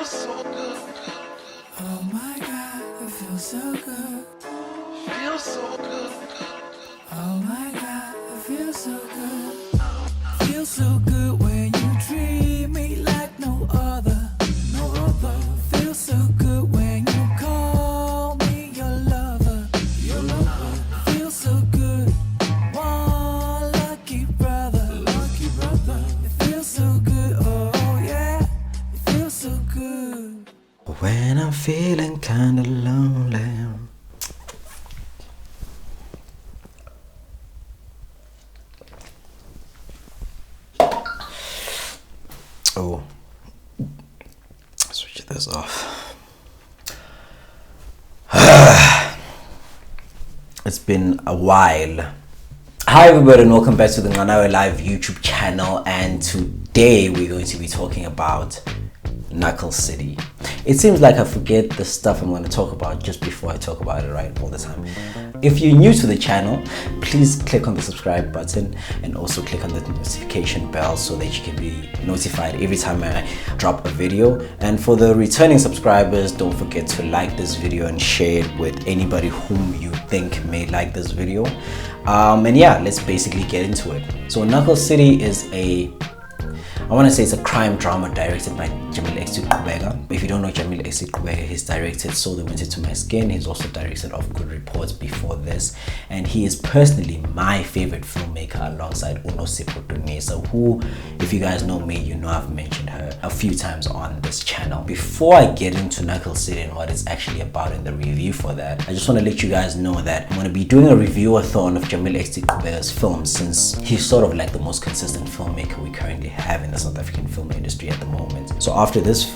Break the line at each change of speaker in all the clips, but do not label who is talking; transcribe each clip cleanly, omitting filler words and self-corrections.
so good.
Oh my God, it feels so good.
Feels so good.
Oh my God, it feels so good. Feels so good when you treat me like no other. No other. Feels so good when you call me your lover. Your lover. Feels so good. One lucky brother. Lucky brother. It feels so good. Oh yeah. It feels so good.
When I'm feeling kinda lonely. Oh, switch this off. It's been a while. Hi everybody and welcome back to the Nganawe Live YouTube channel, and today we're going to be talking about Knuckle City. It seems like I forget the stuff I'm going to talk about just before I talk about it, right, all the time. If you're new to the channel, please click on the subscribe button and also click on the notification bell so that you can be notified every time I drop a video. And for the returning subscribers, don't forget to like this video and share it with anybody whom you think may like this video. And yeah, let's basically get into it. So Knuckle City is I want to say it's a crime drama directed by Jahmil XT Qubeka. If you don't know Jahmil XT Qubeka, he's directed So the Winter to My Skin. He's also directed Of Good Reports before this. And he is personally my favorite filmmaker alongside Unosipho Donesa, who, if you guys know me, you know I've mentioned her a few times on this channel. Before I get into Knuckle City and what it's actually about in the review for that, I just want to let you guys know that I'm going to be doing a review-a-thon of Jahmil XT Qubeka's films, since he's sort of like the most consistent filmmaker we currently have in the South African film industry at the moment. So after this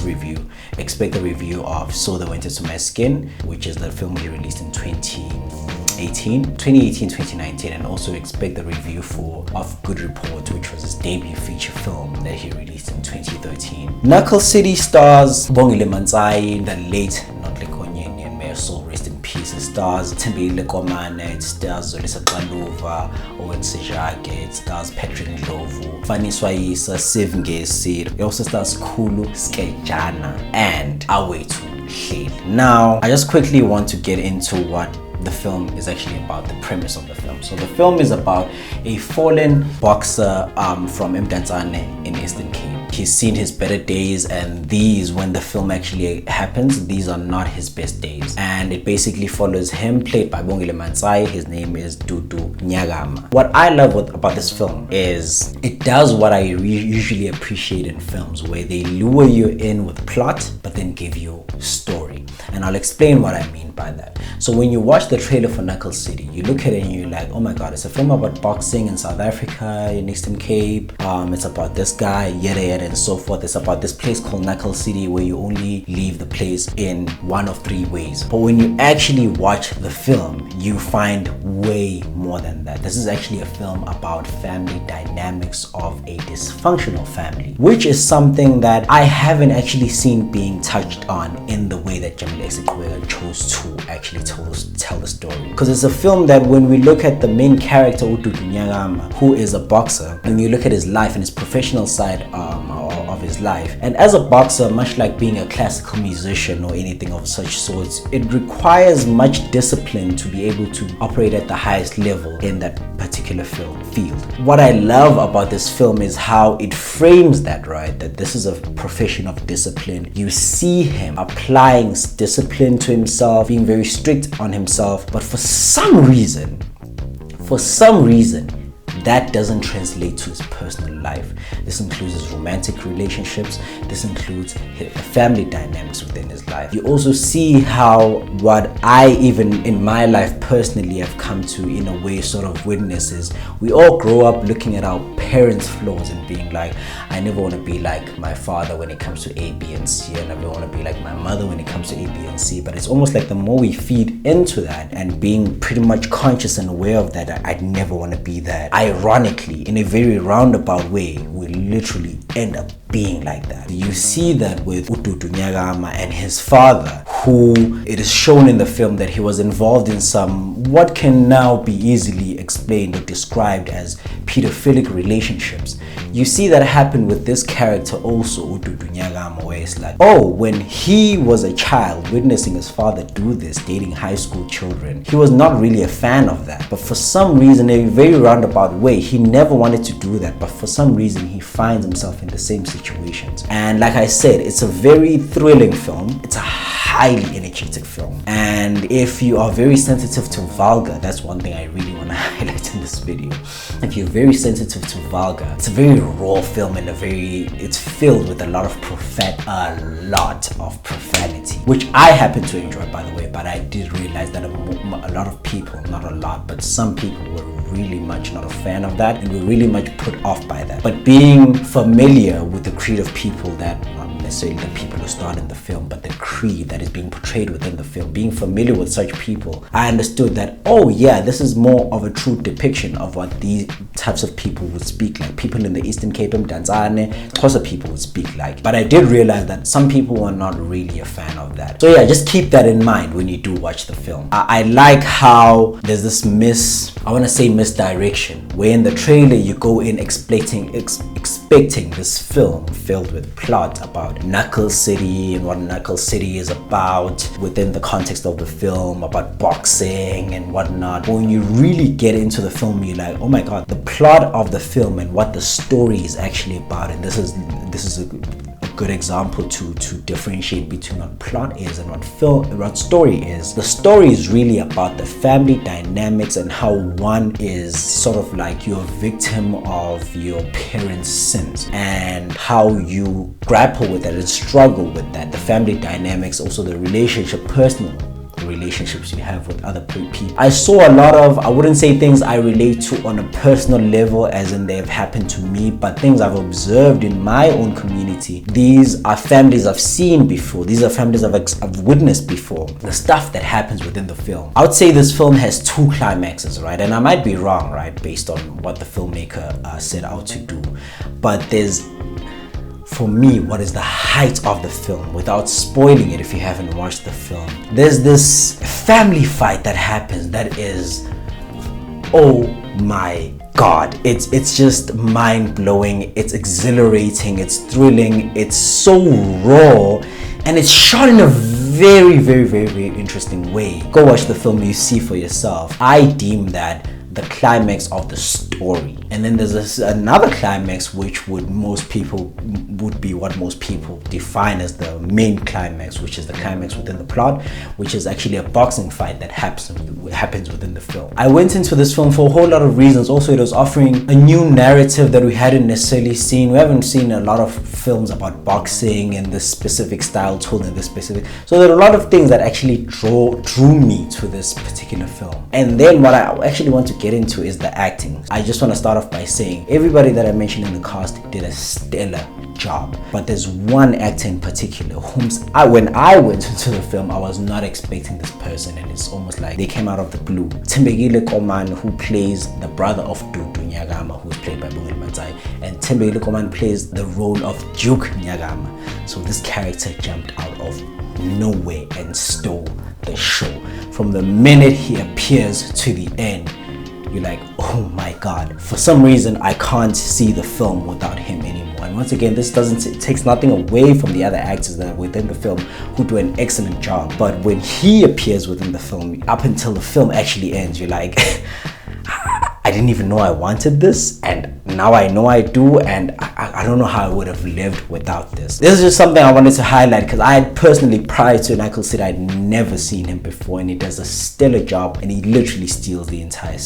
review, expect a review of So the Winter to My Skin, which is the film he released in 2019, and also expect the review for Of Good Report, which was his debut feature film that he released in 2013. Knuckle City stars Bongile Manzai, the late Notlekonye, and may her soul rest in peace. It stars Tembile Komane, it stars Zolisa Kaluva, Owen Sejake, it stars Patrick Ndlovu, Fanny Swayisa, Siv Ngesi. It also stars Kulu Skejana and Awetu Hleli. Now, I just quickly want to get into what the film is actually about, the premise of the film. So the film is about a fallen boxer from Mdantsane in Eastern Cape. He's seen his better days, and these, when the film actually happens, these are not his best days. And it basically follows him, played by Bongile Manzai. His name is Dudu Nyagama. What I love about this film is it does what I usually appreciate in films, where they lure you in with plot but then give you story. And I'll explain what I mean by that. So when you watch the trailer for Knuckle City, you look at it and you're like, oh my god, it's a film about boxing in South Africa, in Eastern Cape. It's about this guy, yada yada and so forth. It's about this place called Knuckle City, where you only leave the place in one of three ways. But when you actually watch the film, you find way more than that. This is actually a film about family dynamics of a dysfunctional family, which is something that I haven't actually seen being touched on in the way that Jahmil XT Qubeka chose to actually tell the story. Because it's a film that, when we look at the main character, Ududu Nyagama, who is a boxer, when you look at his life and his professional side of his life, and as a boxer, much like being a classical musician or anything of such sorts, it requires much discipline to be able to operate at the highest level in that particular field. What I love about this film is how it frames that, right, that this is a profession of discipline. You see him applying discipline to himself, being very strict on himself, but for some reason that doesn't translate to his personal life. This includes his romantic relationships. This includes his family dynamics within his life. You also see how what I, even in my life personally, have come to, in a way, sort of witness is, we all grow up looking at our parents' flaws and being like, I never want to be like my father when it comes to A, B, and C. I never want to be like my mother when it comes to A, B, and C. But it's almost like the more we feed into that and being pretty much conscious and aware of that, I'd never want to be that. Ironically, in a very roundabout way, we literally end up being like that. You see that with Ududu Nyagama and his father, who it is shown in the film that he was involved in some what can now be easily explained or described as pedophilic relationships. You see that happen with this character also, Ududu Nyagama, where it's like, oh, when he was a child witnessing his father do this, dating high school children, he was not really a fan of that. But for some reason, in a very roundabout way, he never wanted to do that. But for some reason, he finds himself in the same situations. And like I said, it's a very thrilling film. It's a highly energetic film. And if you are very sensitive to vulgar, that's one thing I really want to highlight in this video. If you're very sensitive to vulgar, it's a very raw film and it's filled with a lot of profanity, which I happen to enjoy, by the way. But I did realize that a lot of people, not a lot, but some people were really much not a fan of that and were really much put off by that. But being familiar with the creed of people that, not necessarily the people who starred in the film, but the creed that is being portrayed within the film, being familiar with such people, I understood that, oh yeah, this is more of a true depiction of what these types of people would speak like. People in the Eastern Cape, Tanzania, Xhosa people would speak like. But I did realize that some people were not really a fan of that. So yeah, just keep that in mind when you do watch the film. I like how there's this misdirection, where in the trailer you go in expecting this film filled with plot about Knuckle City and what Knuckle City is about within the context of the film, about boxing and whatnot. But when you really get into the film, you're like, oh my god, the plot of the film and what the story is actually about. And this is a good example to differentiate between what plot is and what story is. The story is really about the family dynamics and how one is sort of like you're a victim of your parents' sins and how you grapple with that and struggle with that. The family dynamics, also the personal relationships you have with other people. I saw a lot of, I wouldn't say things I relate to on a personal level as in they've happened to me, but things I've observed in my own community. These are families I've seen before. These are families I've witnessed before. The stuff that happens within the film. I would say this film has 2 climaxes, right? And I might be wrong, right? Based on what the filmmaker set out to do. But there's, for me, what is the height of the film, without spoiling it if you haven't watched the film. There's this family fight that happens that is, oh my god, it's just mind-blowing, it's exhilarating, it's thrilling, it's so raw, and it's shot in a very, very, very, very interesting way. Go watch the film, you see for yourself. I deem that the climax of the story. And then there's another climax which would be what most people define as the main climax, which is the climax within the plot, which is actually a boxing fight that happens within the film. I went into this film for a whole lot of reasons. Also, it was offering a new narrative that we hadn't necessarily seen. We haven't seen a lot of films about boxing and this specific style told in this specific. So there are a lot of things that actually drew me to this particular film. And then what I actually want to get into is the acting. I just want to start off by saying everybody that I mentioned in the cast did a stellar job, but there's one actor in particular whom when I went into the film, I was not expecting this person, and it's almost like they came out of the blue. Thembekile Koman, who plays the brother of Dudu Nyagama, who's played by Bongile Manzai, and Thembekile Koman plays the role of Duke Nyagama. So this character jumped out of nowhere and stole the show. From the minute he appears to the end, you're like, oh my god. For some reason, I can't see the film without him anymore. And once again, this takes nothing away from the other actors that are within the film who do an excellent job. But when he appears within the film, up until the film actually ends, you're like, I didn't even know I wanted this, and now I know I do, and I don't know how I would have lived without this. This is just something I wanted to highlight because I had personally, prior to Knuckle City, I'd never seen him before, and he does a stellar job, and he literally steals the entire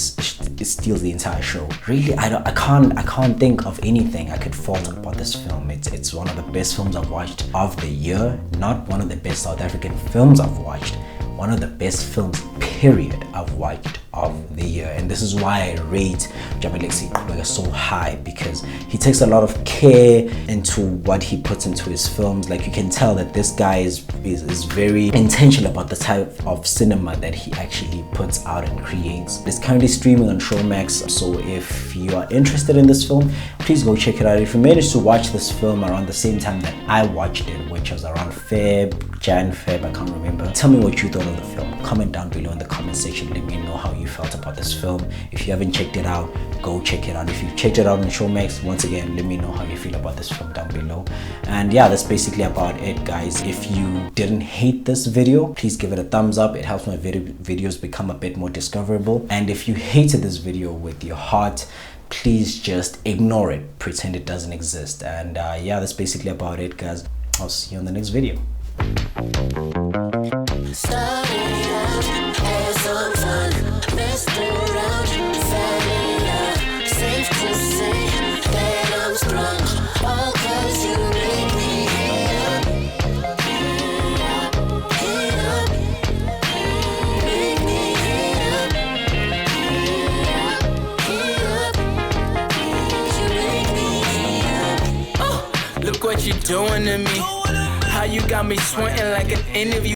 show. Really, I can't think of anything I could fault about this film. It's one of the best films I've watched of the year, not one of the best South African films I've watched, one of the best films period I've watched of the year. And this is why I rate Jahmil XT Qubeka so high, because he takes a lot of care into what he puts into his films. Like, you can tell that this guy is very intentional about the type of cinema that he actually puts out and creates. It's currently streaming on Showmax, so if you are interested in this film, please go check it out. If you managed to watch this film around the same time that I watched it, which was around Feb, I can't remember, tell me what you thought of the film. Comment down below in the comment section. Let me know how you felt about this film. If you haven't checked it out, go check it out. If you've checked it out on Showmax, once again, let me know how you feel about this film down below. And yeah, that's basically about it, guys. If you didn't hate this video, please give it a thumbs up. It helps my videos become a bit more discoverable. And if you hated this video with your heart, please just ignore it, pretend it doesn't exist. And yeah, that's basically about it, guys. I'll see you on the next video.
Look what you doing to me. How you got me sweating like an interview.